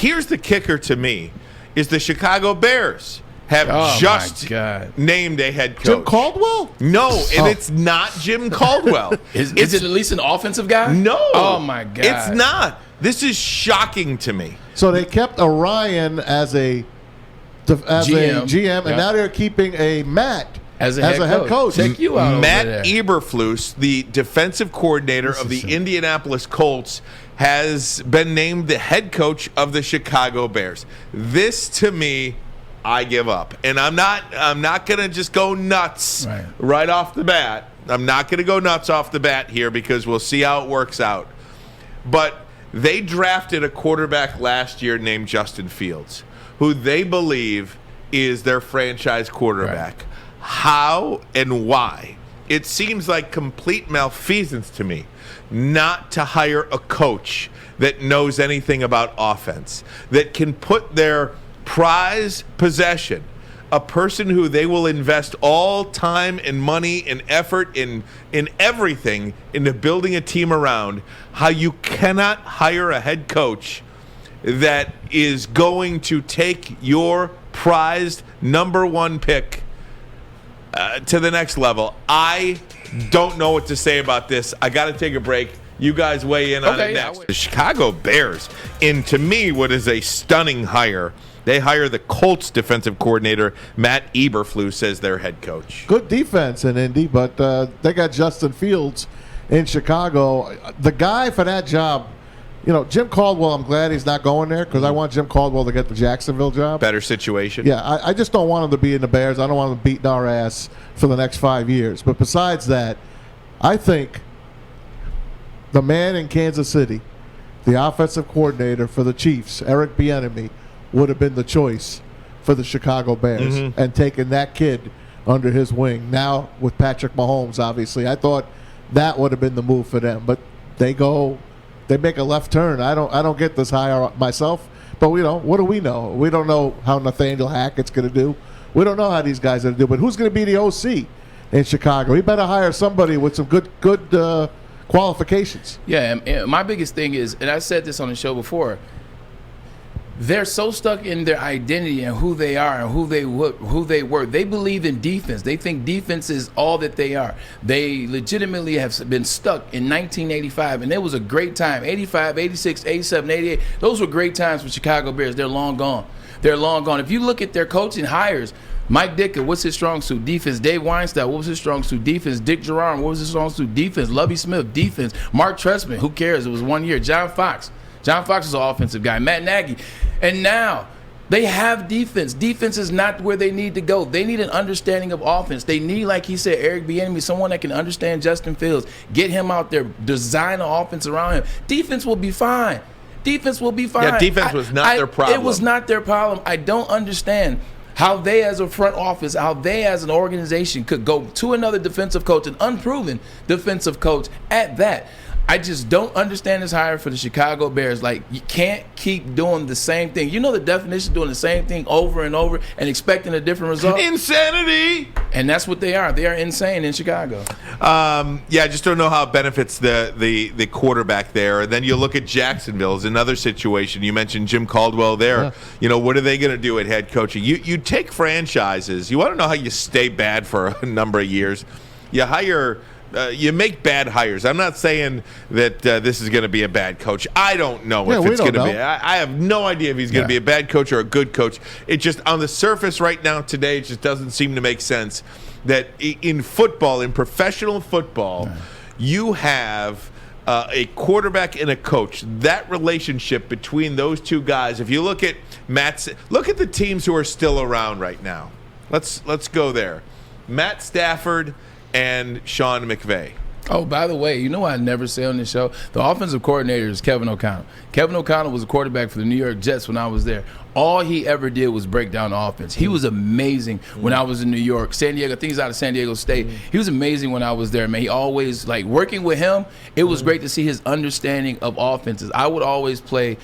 Here's the kicker to me, is the Chicago Bears have just named a head coach. Jim Caldwell? No, and it's not Jim Caldwell. Is it at least an offensive guy? No. Oh, my God. It's not. This is shocking to me. So they kept Orion as a GM, and now they're keeping a Matt as a head coach. Check you out. Matt Eberflus, the defensive coordinator of the Indianapolis Colts, has been named the head coach of the Chicago Bears. This, to me, I give up. And I'm not going to just go nuts right off the bat. I'm not going to go nuts off the bat here because we'll see how it works out. But they drafted a quarterback last year named Justin Fields, who they believe is their franchise quarterback. Right. How and why? It seems like complete malfeasance to me not to hire a coach that knows anything about offense, that can put their prize possession, a person who they will invest all time and money and effort in everything into building a team around, how you cannot hire a head coach that is going to take your prized number one pick to the next level. I don't know what to say about this. I got to take a break. You guys weigh in on it next. The Chicago Bears, in to me what is a stunning hire. They hire the Colts defensive coordinator, Matt Eberflus, as their head coach. Good defense in Indy, but they got Justin Fields in Chicago. The guy for that job, Jim Caldwell, I'm glad he's not going there because I want Jim Caldwell to get the Jacksonville job. Better situation. Yeah, I just don't want him to be in the Bears. I don't want him beating our ass for the next 5 years. But besides that, I think the man in Kansas City, the offensive coordinator for the Chiefs, Eric Bieniemy, would have been the choice for the Chicago Bears and taking that kid under his wing. Now with Patrick Mahomes, obviously, I thought that would have been the move for them. But they make a left turn. I don't get this hire myself. But what do we know? We don't know how Nathaniel Hackett's going to do. We don't know how these guys are going to do. But who's going to be the OC in Chicago? He better hire somebody with some good qualifications. Yeah, and my biggest thing is, and I said this on the show before, they're so stuck in their identity and who they are and who they were. They believe in defense. They think defense is all that they are. They legitimately have been stuck in 1985, and it was a great time. 85, 86, 87, 88. Those were great times for Chicago Bears. They're long gone. They're long gone. If you look at their coaching hires, Mike Ditka, what's his strong suit? Defense. Dave Weinstein, what was his strong suit? Defense. Dick Jerome, what was his strong suit? Defense. Lovie Smith, defense. Mark Trestman, who cares? It was 1 year. John Fox is an offensive guy. Matt Nagy. And now they have defense. Defense is not where they need to go. They need an understanding of offense. They need, like he said, Eric Bieniemy, someone that can understand Justin Fields, get him out there, design an offense around him. Defense will be fine. Yeah, defense was not their problem. It was not their problem. I don't understand how they as a front office, how they as an organization could go to another defensive coach, an unproven defensive coach at that. I just don't understand this hire for the Chicago Bears. Like, you can't keep doing the same thing. You know the definition of doing the same thing over and over and expecting a different result? Insanity! And that's what they are. They are insane in Chicago. I just don't know how it benefits the quarterback there. And then you look at Jacksonville as another situation. You mentioned Jim Caldwell there. Yeah. What are they going to do at head coaching? You take franchises. You want to know how you stay bad for a number of years. You hire... you make bad hires. I'm not saying that this is going to be a bad coach. I don't know if it's going to be. I have no idea if he's going to be a bad coach or a good coach. It just, on the surface right now today, it just doesn't seem to make sense that in football, in professional football, you have a quarterback and a coach. That relationship between those two guys, if you look at look at the teams who are still around right now. Let's go there. Matt Stafford and Sean McVay. Oh, by the way, you know what I never say on this show? The offensive coordinator is Kevin O'Connell. Kevin O'Connell was a quarterback for the New York Jets when I was there. All he ever did was break down the offense. He was amazing when I was in New York. San Diego, I think he's out of San Diego State. He was amazing when I was there, man. He always, working with him, it was great to see his understanding of offenses. I would always play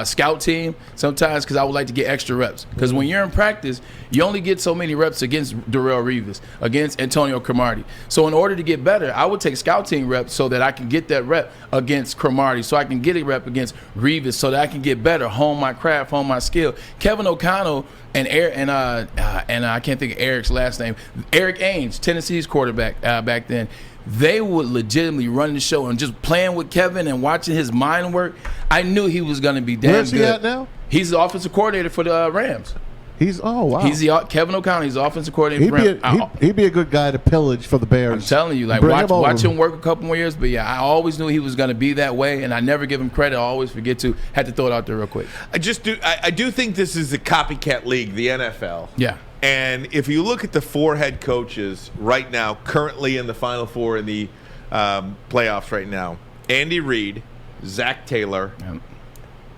scout team sometimes because I would like to get extra reps. Because when you're in practice, you only get so many reps against Darrelle Revis, against Antonio Cromartie. So in order to get better, I would take scout team reps so that I can get that rep against Cromartie, so I can get a rep against Revis so that I can get better, hone my craft, hone my skill. Kevin O'Connell and I can't think of Eric's last name. Eric Ainge, Tennessee's quarterback back then. They would legitimately run the show, and just playing with Kevin and watching his mind work, I knew he was going to be damn good. Where's he at now? He's the offensive coordinator for the Rams. He's wow. He's Kevin O'Connell. He's the offensive coordinator for the Rams. He'd be a good guy to pillage for the Bears. I'm telling you, like watch him work a couple more years. But yeah, I always knew he was going to be that way, and I never give him credit. I always forget to. Had to throw it out there real quick. I do think this is the copycat league, the NFL. Yeah. And if you look at the 4 head coaches right now, currently in the Final Four in the playoffs right now, Andy Reid, Zach Taylor,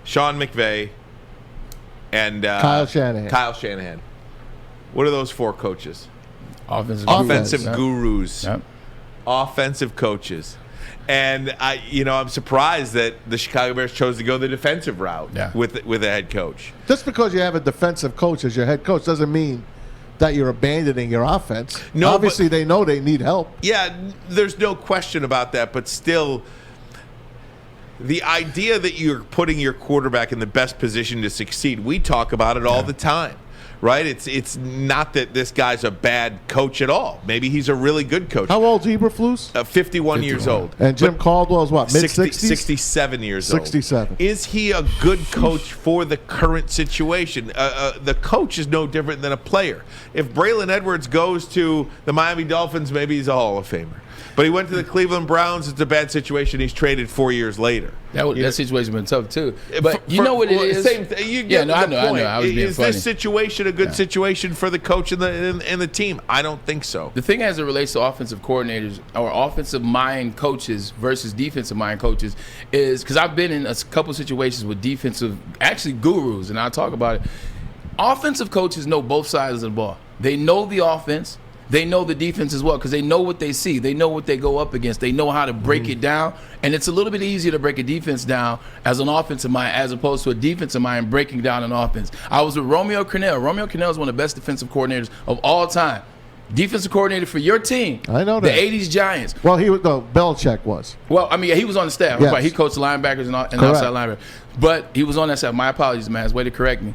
Sean McVay, and Kyle Shanahan. What are those 4 coaches? Offensive gurus. Yep. Offensive coaches. And I'm surprised that the Chicago Bears chose to go the defensive route with a head coach. Just because you have a defensive coach as your head coach doesn't mean that you're abandoning your offense. No, obviously they know they need help. Yeah, there's no question about that, but still, the idea that you're putting your quarterback in the best position to succeed, we talk about it all the time, right? It's not that this guy's a bad coach at all. Maybe he's a really good coach. How old's Eberflus? 51 years old. And Jim Caldwell is what, mid-60s? 67 years old. 67. Is he a good coach for the current situation? The coach is no different than a player. If Braylon Edwards goes to the Miami Dolphins, maybe he's a Hall of Famer. But he went to the Cleveland Browns. It's a bad situation. He's traded 4 years later. That situation been tough too. But you know what it is? Same thing. You get I know. I was being funny. Is this situation a good situation for the coach and the team? I don't think so. The thing as it relates to offensive coordinators or offensive mind coaches versus defensive mind coaches is because I've been in a couple situations with defensive, actually gurus, and I'll talk about it. Offensive coaches know both sides of the ball. They know the offense. They know the defense as well because they know what they see. They know what they go up against. They know how to break it down. And it's a little bit easier to break a defense down as an offensive mind as opposed to a defensive mind breaking down an offense. I was with Romeo Crennel. Romeo Crennel is one of the best defensive coordinators of all time. Defensive coordinator for your team. I know that. The 80s Giants. Well, Belichick was. Well, I mean, he was on the staff. Yes. Right. He coached linebackers and outside linebackers. But he was on that staff. My apologies, man. It's way to correct me.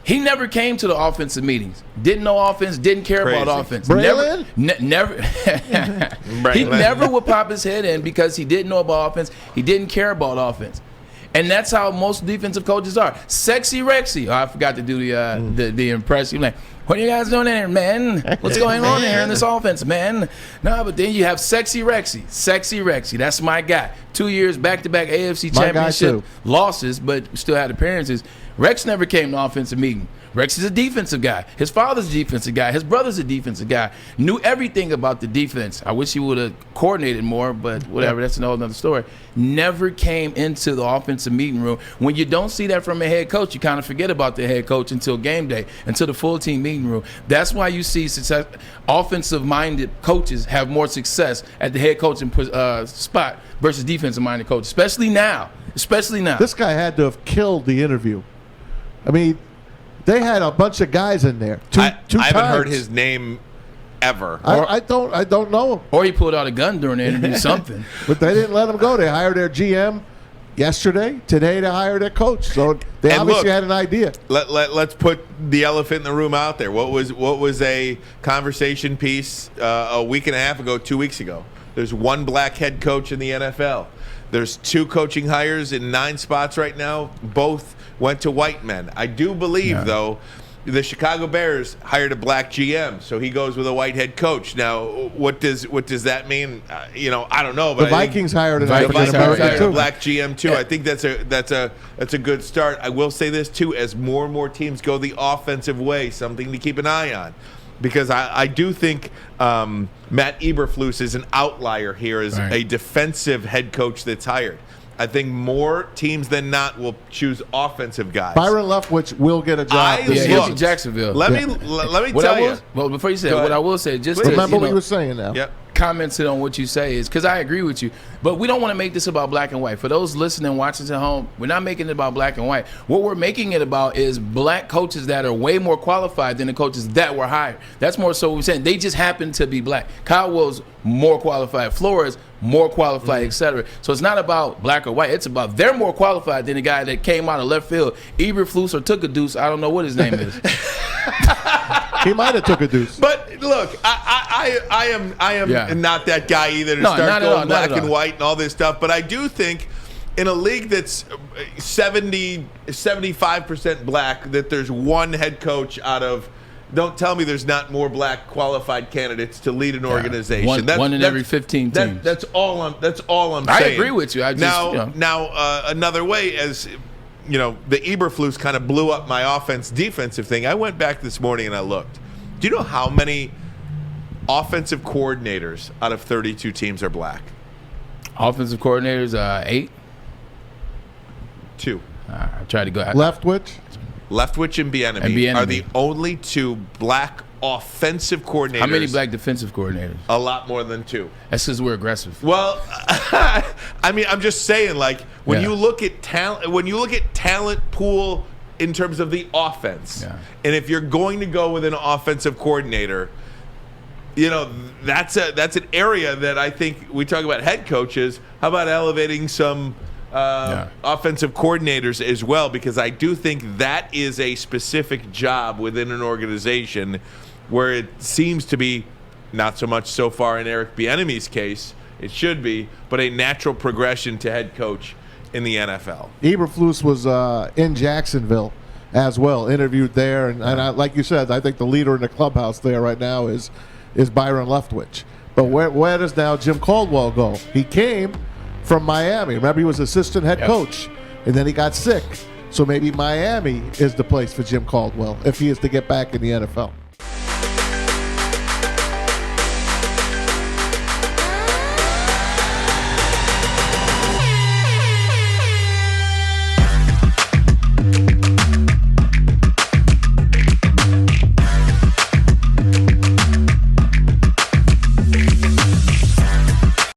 He never came to the offensive meetings. Didn't know offense. Didn't care about offense. Braylon? Never. He never would pop his head in because he didn't know about offense. He didn't care about offense. And that's how most defensive coaches are. Sexy Rexy. Oh, I forgot to do the impression. Like, what are you guys doing there, man? What's going on here in this offense, man? No, but then you have Sexy Rexy. Sexy Rexy. That's my guy. 2 years back-to-back AFC Championship losses, but still had appearances. Rex never came to offensive meeting. Rex is a defensive guy. His father's a defensive guy. His brother's a defensive guy. Knew everything about the defense. I wish he would have coordinated more, but whatever. That's a whole other story. Never came into the offensive meeting room. When you don't see that from a head coach, you kind of forget about the head coach until game day, until the full team meeting room. That's why you see success. Offensive-minded coaches have more success at the head coaching spot versus defensive-minded coaches, especially now. This guy had to have killed the interview. I mean, they had a bunch of guys in there. I haven't heard his name ever. I don't know him. Or he pulled out a gun during the interview, something. But they didn't let him go. They hired their GM yesterday. Today they hired their coach. So they obviously had an idea. Let's put the elephant in the room out there. What was a conversation piece a week and a half ago, 2 weeks ago? There's one black head coach in the NFL. There's 2 coaching hires in 9 spots right now. Both went to white men. I do believe, though, the Chicago Bears hired a black GM, so he goes with a white head coach. Now, what does that mean? I don't know. But the Vikings hired a black GM too. I think that's a good start. I will say this too: as more and more teams go the offensive way, something to keep an eye on. Because I do think Matt Eberflus is an outlier here as a defensive head coach that's hired. I think more teams than not will choose offensive guys. Byron Leftwich will get a job. He's in Jacksonville. Let me tell you. Well, before you say it, what I will say, just remember what you were saying now. Yep. commented on what you say is because I agree with you. But we don't want to make this about black and white. For those listening, watching at home, we're not making it about black and white. What we're making it about is black coaches that are way more qualified than the coaches that were hired. That's more so what we're saying. They just happen to be black. Caldwell's more qualified. Flores more qualified, etc. So it's not about black or white. It's about they're more qualified than the guy that came out of left field. Eberflus or took a deuce. I don't know what his name is. He might have took a deuce. But look, I am not that guy either to start going black and white and all this stuff. But I do think in a league that's 75% black, that there's one head coach out of. Don't tell me there's not more black qualified candidates to lead an organization. One in every 15 teams. That's all I'm saying. I agree with you. Now, another way, as you know, the Eberflus kind of blew up my defensive thing. I went back this morning and I looked. Do you know how many offensive coordinators out of 32 teams are black? Offensive coordinators, 8. 2. I tried to go. Leftwich and Bieniemy are the only 2 black offensive coordinators. How many black defensive coordinators? A lot more than 2. That's because we're aggressive. Well, I mean, I'm just saying, like when you look at talent pool in terms of the offense, and if you're going to go with an offensive coordinator, you know that's an area that I think we talk about head coaches. How about elevating some offensive coordinators as well, because I do think that is a specific job within an organization where it seems to be not so much so far in Eric Bieniemy's case, it should be, but a natural progression to head coach in the NFL. Eberflus was in Jacksonville as well, interviewed there, and like you said, I think the leader in the clubhouse there right now is Byron Leftwich. But where does now Jim Caldwell go? He came from Miami. Remember, he was assistant head coach, and then he got sick. So maybe Miami is the place for Jim Caldwell if he is to get back in the NFL.